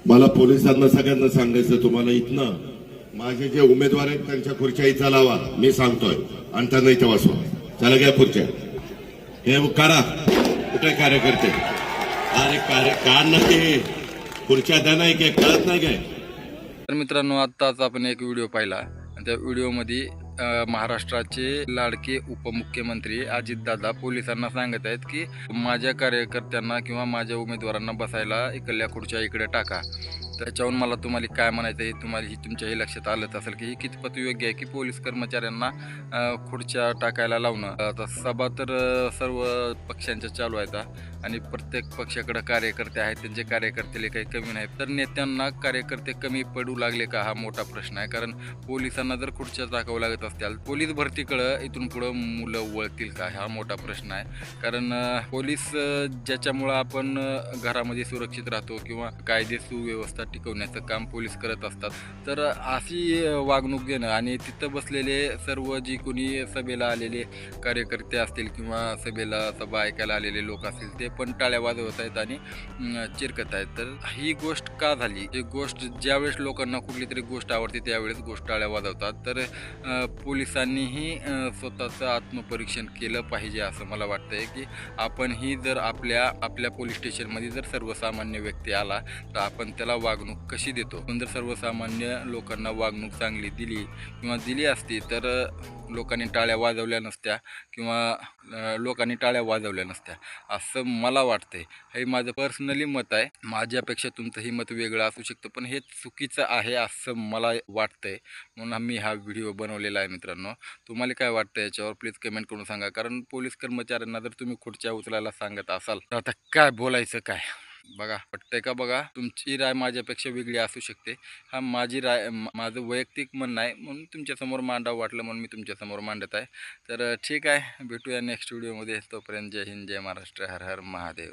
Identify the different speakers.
Speaker 1: मला पोलिसांना सगळ्यांना सांगायचं, तुम्हाला इथनं माझे जे उमेदवार आहेत त्यांच्या खुर्च्या इथं लावा, मी सांगतोय, आणि त्यांना इथं बसवा. चला घ्या खुर्च्या, हे काढा. कुठे कार्यकर्ते? अरे का नाही खुर्च्या द्या, नाही काय कळत नाही काय?
Speaker 2: तर मित्रांनो, आत्ताच आपण एक व्हिडिओ पाहिला आणि त्या व्हिडिओमध्ये महाराष्ट्राचे लाडके उपमुख्यमंत्री अजितदादा पोलिसांना सांगत आहेत की माझ्या कार्यकर्त्यांना किंवा माझ्या उमेदवारांना बसायला इकडल्या खुर्च्या इकडे टाका. त्याच्यावरून मला तुम्हाला काय म्हणायचं आहे, तुम्हाला तुमच्याही लक्षात आलंच असेल की ही कितपत योग्य आहे की पोलीस कर्मचाऱ्यांना खुर्च्या टाकायला लावणं. आता सभा तर सर्व पक्षांच्या चालू आहेत आणि प्रत्येक पक्षाकडे कार्यकर्ते आहेत, त्यांचे कार्यकर्ते काही कमी नाहीत. तर नेत्यांना कार्यकर्ते कमी पडू लागले का, हा मोठा प्रश्न आहे. कारण पोलिसांना जर खुर्च्या टाकावं लागत असतील, पोलीस भरतीकडं इथून पुढं मुलं वळतील का, हा मोठा प्रश्न आहे. कारण पोलीस ज्याच्यामुळं आपण घरामध्ये सुरक्षित राहतो किंवा कायदे सुव्यवस्था टिकवण्याचं काम पोलीस करत असतात, तर अशी वागणूक देणं आणि तिथं बसलेले सर्व जी कोणी सभेला आलेले कार्यकर्ते असतील किंवा सभा ऐकायला आलेले लोक असतील, ते पण टाळ्या वाजवत आहेत आणि चिरकत आहेत. तर ही गोष्ट का झाली? ही गोष्ट ज्यावेळेस लोकांना कुठली तरी गोष्ट आवडते त्यावेळेस गोष्ट टाळ्या वाजवतात. तर पोलिसांनीही स्वतःचं आत्मपरीक्षण केलं पाहिजे असं मला वाटतंय की आपणही जर आपल्या पोलीस स्टेशनमध्ये जर सर्वसामान्य व्यक्ती आला तर आपण त्याला वागणूक कशी देतो. पण जर सर्वसामान्य लोकांना वागणूक चांगली दिली असती तर लोकांनी टाळ्या वाजवल्या नसत्या किंवा लोकांनी टाळ्या वाजवल्या नसत्या असं मला वाटतंय. हे माझं पर्सनली मत आहे. माझ्यापेक्षा तुमचंही मत वेगळं असू शकतं, पण हे चुकीचं आहे असं मला वाटतंय, म्हणून मी हा व्हिडिओ बनवलेला आहे. मित्रांनो, तुम्हाला काय वाटतं याच्यावर प्लीज कमेंट करून सांगा. कारण पोलीस कर्मचाऱ्यांना जर तुम्ही खुर्च्या उचलायला सांगत असाल तर आता काय बोलायचं काय? बघा, पटतंय का बघा. तुमची राय माझ्यापेक्षा वेगळी असू शकते. हा माझी राय, माझं वैयक्तिक म्हणणं आहे, म्हणून तुमच्यासमोर मांडावं वाटलं म्हणून मी तुमच्यासमोर मांडत आहे. तर ठीक आहे, भेटूया नेक्स्ट व्हिडिओमध्ये. तोपर्यंत जय हिंद, जय महाराष्ट्र, हर हर महादेव.